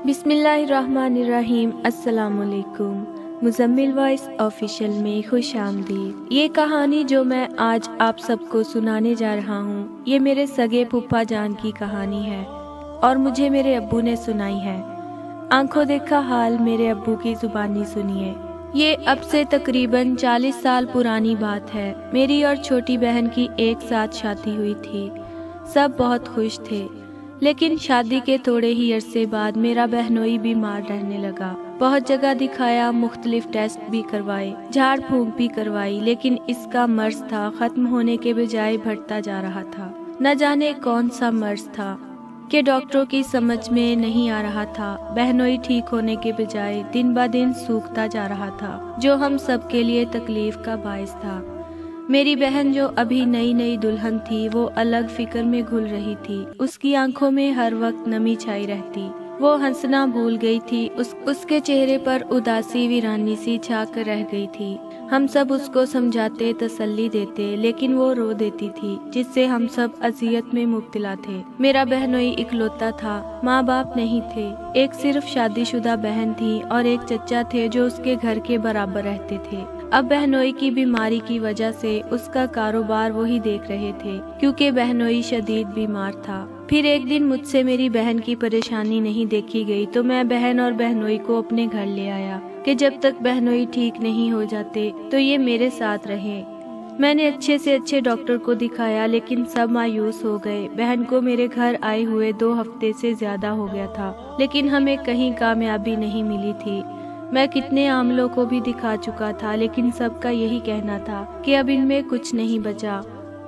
بسم اللہ الرحمن الرحیم۔ السلام علیکم۔ مزمل وائس آفیشیل میں خوش آمدید۔ یہ کہانی جو میں آج آپ سب کو سنانے جا رہا ہوں، یہ میرے سگے پھپھا جان کی کہانی ہے اور مجھے میرے ابو نے سنائی ہے۔ آنکھوں دیکھا حال میرے ابو کی زبانی سنیے۔ یہ اب سے تقریباً 40 سال پرانی بات ہے۔ میری اور چھوٹی بہن کی ایک ساتھ شادی ہوئی تھی۔ سب بہت خوش تھے، لیکن شادی کے تھوڑے ہی عرصے بعد میرا بہنوئی بیمار رہنے لگا۔ بہت جگہ دکھایا، مختلف ٹیسٹ بھی کروائے، جھاڑ پھونک بھی کروائی، لیکن اس کا مرض تھا ختم ہونے کے بجائے بڑھتا جا رہا تھا۔ نہ جانے کون سا مرض تھا کہ ڈاکٹروں کی سمجھ میں نہیں آ رہا تھا۔ بہنوئی ٹھیک ہونے کے بجائے دن بہ دن سوکھتا جا رہا تھا، جو ہم سب کے لیے تکلیف کا باعث تھا۔ میری بہن جو ابھی نئی نئی دلہن تھی، وہ الگ فکر میں گھل رہی تھی۔ اس کی آنکھوں میں ہر وقت نمی چھائی رہتی۔ وہ ہنسنا بھول گئی تھی۔ اس کے چہرے پر اداسی ویرانی سی چھا کر رہ گئی تھی۔ ہم سب اس کو سمجھاتے، تسلی دیتے، لیکن وہ رو دیتی تھی، جس سے ہم سب اذیت میں مبتلا تھے۔ میرا بہنوئی اکلوتا تھا، ماں باپ نہیں تھے۔ ایک صرف شادی شدہ بہن تھی اور ایک چچا تھے جو اس کے گھر کے برابر رہتے تھے۔ اب بہنوئی کی بیماری کی وجہ سے اس کا کاروبار وہی دیکھ رہے تھے، کیونکہ بہنوئی شدید بیمار تھا۔ پھر ایک دن مجھ سے میری بہن کی پریشانی نہیں دیکھی گئی تو میں بہن اور بہنوئی کو اپنے گھر لے آیا کہ جب تک بہنوئی ٹھیک نہیں ہو جاتے تو یہ میرے ساتھ رہیں۔ میں نے اچھے سے اچھے ڈاکٹر کو دکھایا، لیکن سب مایوس ہو گئے۔ بہن کو میرے گھر آئے ہوئے 2 ہفتے سے زیادہ ہو گیا تھا، لیکن ہمیں کہیں کامیابی نہیں ملی تھی۔ میں کتنے عاملوں کو بھی دکھا چکا تھا، لیکن سب کا یہی کہنا تھا کہ اب ان میں کچھ نہیں بچا،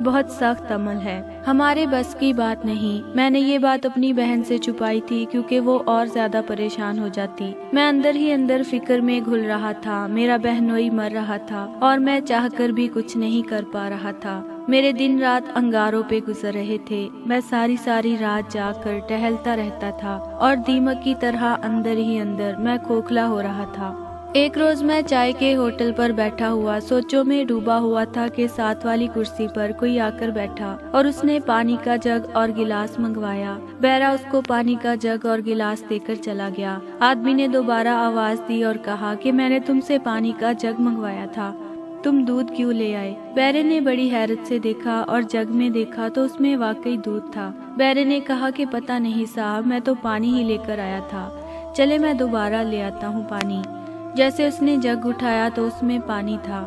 بہت سخت عمل ہے، ہمارے بس کی بات نہیں۔ میں نے یہ بات اپنی بہن سے چھپائی تھی کیونکہ وہ اور زیادہ پریشان ہو جاتی۔ میں اندر ہی اندر فکر میں گھل رہا تھا۔ میرا بہنوئی مر رہا تھا اور میں چاہ کر بھی کچھ نہیں کر پا رہا تھا۔ میرے دن رات انگاروں پہ گزر رہے تھے۔ میں ساری رات جاگ کر ٹہلتا رہتا تھا اور دیمک کی طرح اندر ہی اندر میں کھوکھلا ہو رہا تھا۔ ایک روز میں چائے کے ہوٹل پر بیٹھا ہوا سوچوں میں ڈوبا ہوا تھا کہ ساتھ والی کرسی پر کوئی آ کر بیٹھا اور اس نے پانی کا جگ اور گلاس منگوایا۔ بہرا اس کو پانی کا جگ اور گلاس دے کر چلا گیا۔ آدمی نے دوبارہ آواز دی اور کہا کہ میں نے تم سے پانی کا جگ منگوایا تھا، تم دودھ کیوں لے آئے؟ بہرے نے بڑی حیرت سے دیکھا اور جگ میں دیکھا تو اس میں واقعی دودھ تھا۔ بہرے نے کہا کہ پتہ نہیں صاحب، میں تو پانی ہی لے کر آیا تھا، چلے میں دوبارہ لے آتا ہوں پانی۔ جیسے اس نے جگ اٹھایا تو اس میں پانی تھا۔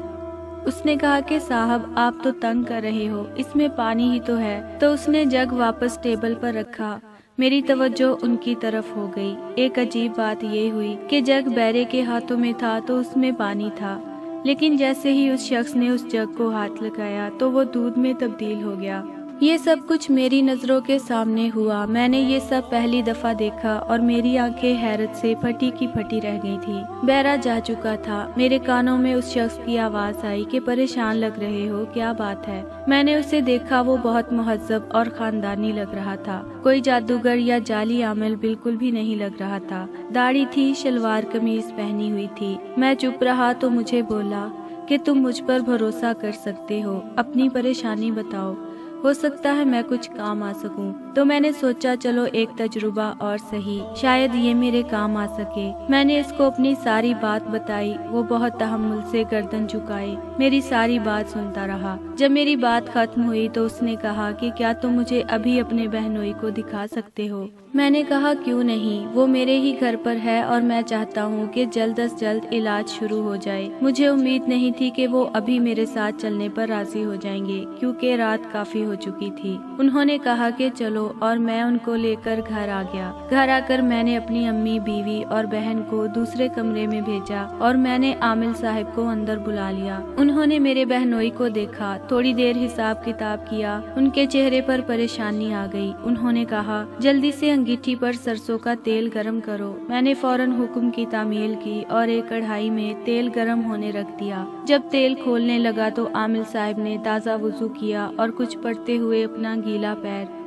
اس نے کہا کہ صاحب آپ تو تنگ کر رہے ہو، اس میں پانی ہی تو ہے۔ تو اس نے جگ واپس ٹیبل پر رکھا۔ میری توجہ ان کی طرف ہو گئی۔ ایک عجیب بات یہ ہوئی کہ جگ بہرے کے ہاتھوں میں تھا تو اس میں پانی تھا، لیکن جیسے ہی اس شخص نے اس جگ کو ہاتھ لگایا تو وہ دودھ میں تبدیل ہو گیا۔ یہ سب کچھ میری نظروں کے سامنے ہوا۔ میں نے یہ سب پہلی دفعہ دیکھا اور میری آنکھیں حیرت سے پھٹی کی پھٹی رہ گئی تھی۔ بہرا جا چکا تھا۔ میرے کانوں میں اس شخص کی آواز آئی کہ پریشان لگ رہے ہو، کیا بات ہے؟ میں نے اسے دیکھا، وہ بہت مہذب اور خاندانی لگ رہا تھا۔ کوئی جادوگر یا جعلی عامل بالکل بھی نہیں لگ رہا تھا۔ داڑھی تھی، شلوار قمیض پہنی ہوئی تھی۔ میں چپ رہا تو مجھے بولا کہ تم مجھ پر بھروسہ کر سکتے ہو، اپنی پریشانی بتاؤ، ہو سکتا ہے میں کچھ کام آ سکوں۔ تو میں نے سوچا چلو ایک تجربہ اور صحیح، شاید یہ میرے کام آ سکے۔ میں نے اس کو اپنی ساری بات بتائی۔ وہ بہت تحمل سے گردن جھکائے میری ساری بات سنتا رہا۔ جب میری بات ختم ہوئی تو اس نے کہا کہ کیا تم مجھے ابھی اپنے بہنوئی کو دکھا سکتے ہو؟ میں نے کہا کیوں نہیں، وہ میرے ہی گھر پر ہے اور میں چاہتا ہوں کہ جلد از جلد علاج شروع ہو جائے۔ مجھے امید نہیں تھی کہ وہ ابھی میرے ساتھ چلنے پر راضی ہو جائیں گے، کیونکہ رات کافی ہو چکی تھی۔ انہوں نے کہا کہ چلو اور میں ان کو لے کر گھر آ گیا۔ گھر آ کر میں نے اپنی امی، بیوی اور بہن کو دوسرے کمرے میں بھیجا اور میں نے عامل صاحب کو اندر بلا لیا۔ انہوں نے میرے بہنوئی کو دیکھا، تھوڑی دیر حساب کتاب کیا، ان کے چہرے پر پریشانی آ گئی۔ انہوں نے کہا جلدی سے انگیٹھی پر سرسوں کا تیل گرم کرو۔ میں نے فوراً حکم کی تعمیل کی اور ایک کڑھائی میں تیل گرم ہونے رکھ دیا۔ جب تیل کھولنے لگا تو عامل صاحب نے تازہ وضو کیا اور کچھ پڑھتے ہوئے اپنا گیلا پیر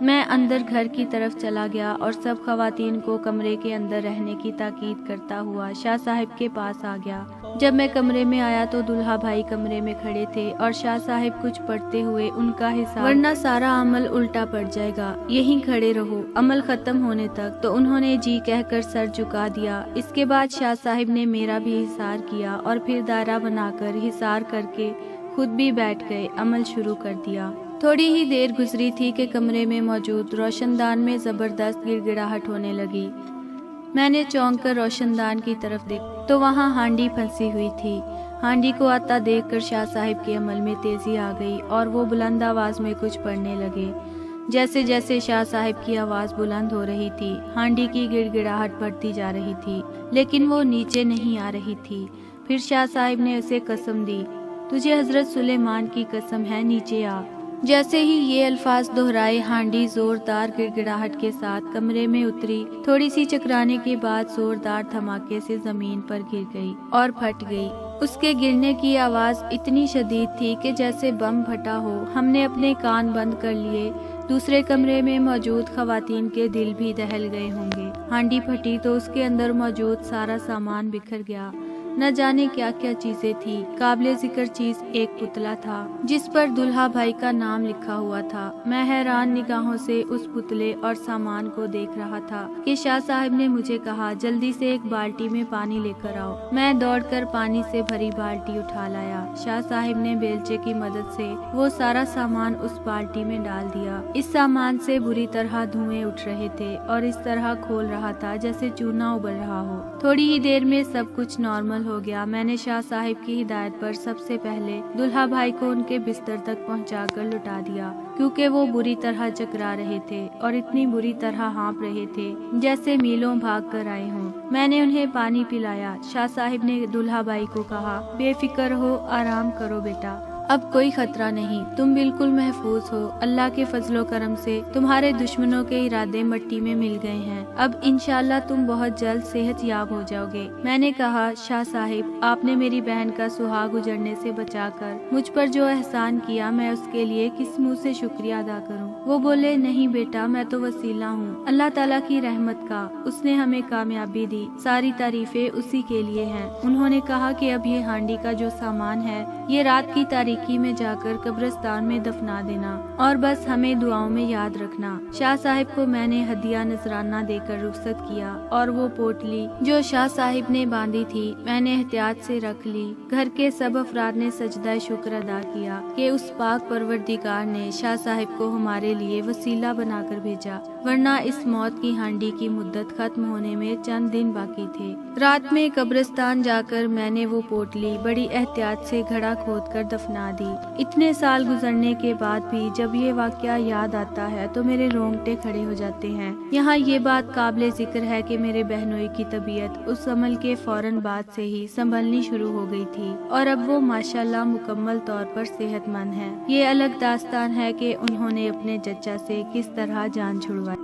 میں اندر گھر کی طرف چلا گیا اور سب خواتین کو کمرے کے اندر رہنے کی تاکید کرتا ہوا شاہ صاحب کے پاس آ گیا۔ جب میں کمرے میں آیا تو دلہا بھائی کمرے میں کھڑے تھے اور شاہ صاحب کچھ پڑھتے ہوئے ان کا حساب، ورنہ سارا عمل الٹا پڑ جائے گا، یہیں کھڑے رہو عمل ختم ہونے تک۔ تو انہوں نے جی کہہ کر سر جھکا دیا۔ اس کے بعد شاہ صاحب نے میرا بھی حصار کیا اور پھر دائرہ بنا کر حصار کر کے خود بھی بیٹھ گئے، عمل شروع کر دیا۔ تھوڑی ہی دیر گزری تھی کہ کمرے میں موجود روشن دان میں زبردست گڑ گڑاہٹ ہونے لگی۔ میں نے چونک کر روشن دان کی طرف دیکھا تو وہاں ہانڈی پھنسی ہوئی تھی۔ ہانڈی کو آتا دیکھ کر شاہ صاحب کے عمل میں تیزی آ گئی اور وہ بلند آواز میں کچھ پڑھنے لگے۔ جیسے جیسے شاہ صاحب کی آواز بلند ہو رہی تھی، ہانڈی کی گڑ گڑاہٹ بڑھتی جا رہی تھی، لیکن وہ نیچے نہیں آ رہی تھی۔ پھر شاہ صاحب نے اسے قسم دی، تجھے حضرت سلیمان کی قسم ہے، نیچے آ۔ جیسے ہی یہ الفاظ دہرائے، ہانڈی زوردار گڑ گڑاہٹ کے ساتھ کمرے میں اتری۔ تھوڑی سی چکرانے کے بعد زوردار دھماکے سے زمین پر گر گئی اور پھٹ گئی۔ اس کے گرنے کی آواز اتنی شدید تھی کہ جیسے بم پھٹا ہو۔ ہم نے اپنے کان بند کر لیے۔ دوسرے کمرے میں موجود خواتین کے دل بھی دہل گئے ہوں گے۔ ہانڈی پھٹی تو اس کے اندر موجود سارا سامان بکھر گیا۔ نہ جانے کیا کیا چیزیں تھی۔ قابل ذکر چیز ایک پتلا تھا جس پر دلہا بھائی کا نام لکھا ہوا تھا۔ میں حیران نگاہوں سے اس پتلے اور سامان کو دیکھ رہا تھا کہ شاہ صاحب نے مجھے کہا، جلدی سے ایک بالٹی میں پانی لے کر آؤ۔ میں دوڑ کر پانی سے بھری بالٹی اٹھا لایا۔ شاہ صاحب نے بیلچے کی مدد سے وہ سارا سامان اس بالٹی میں ڈال دیا۔ اس سامان سے بری طرح دھوئیں اٹھ رہے تھے اور اس طرح کھول رہا تھا جیسے چونا ابل رہا ہو۔ تھوڑی ہی دیر میں سب کچھ نارمل ہو گیا۔ میں نے شاہ صاحب کی ہدایت پر سب سے پہلے دلہا بھائی کو ان کے بستر تک پہنچا کر لٹا دیا، کیونکہ وہ بری طرح چکرا رہے تھے اور اتنی بری طرح ہانپ رہے تھے جیسے میلوں بھاگ کر آئے ہوں۔ میں نے انہیں پانی پلایا۔ شاہ صاحب نے دلہا بھائی کو کہا، بے فکر ہو، آرام کرو بیٹا، اب کوئی خطرہ نہیں، تم بالکل محفوظ ہو۔ اللہ کے فضل و کرم سے تمہارے دشمنوں کے ارادے مٹی میں مل گئے ہیں۔ اب انشاءاللہ تم بہت جلد صحت یاب ہو جاؤ گے۔ میں نے کہا، شاہ صاحب، آپ نے میری بہن کا سہاگ اجڑنے سے بچا کر مجھ پر جو احسان کیا، میں اس کے لیے کس منہ سے شکریہ ادا کروں؟ وہ بولے، نہیں بیٹا، میں تو وسیلہ ہوں اللہ تعالیٰ کی رحمت کا، اس نے ہمیں کامیابی دی، ساری تعریفیں اسی کے لیے ہیں۔ انہوں نے کہا کہ اب یہ ہانڈی کا جو سامان ہے، یہ رات کی تاریکی میں جا کر قبرستان میں دفنا دینا اور بس ہمیں دعاؤں میں یاد رکھنا۔ شاہ صاحب کو میں نے ہدیہ نذرانہ دے کر رخصت کیا اور وہ پوٹلی جو شاہ صاحب نے باندھی تھی میں نے احتیاط سے رکھ لی۔ گھر کے سب افراد نے سجدہ شکر ادا کیا کہ اس پاک پروردگار نے شاہ صاحب کو ہمارے لیے وسیلہ بنا کر بھیجا، ورنہ اس موت کی ہانڈی کی مدت ختم ہونے میں چند دن باقی تھے۔ رات میں قبرستان جا کر میں نے وہ پوٹلی بڑی احتیاط سے گھڑا کھود کر دفنا دی۔ اتنے سال گزرنے کے بعد بھی جب یہ واقعہ یاد آتا ہے تو میرے رونگٹے کھڑے ہو جاتے ہیں۔ یہاں یہ بات قابل ذکر ہے کہ میرے بہنوئی کی طبیعت اس عمل کے فوراً بعد سے ہی سنبھلنی شروع ہو گئی تھی اور اب وہ ماشاءاللہ مکمل طور پر صحت مند ہے۔ یہ الگ داستان ہے کہ انہوں نے اپنے چچا سے کس طرح جان چھڑوائی۔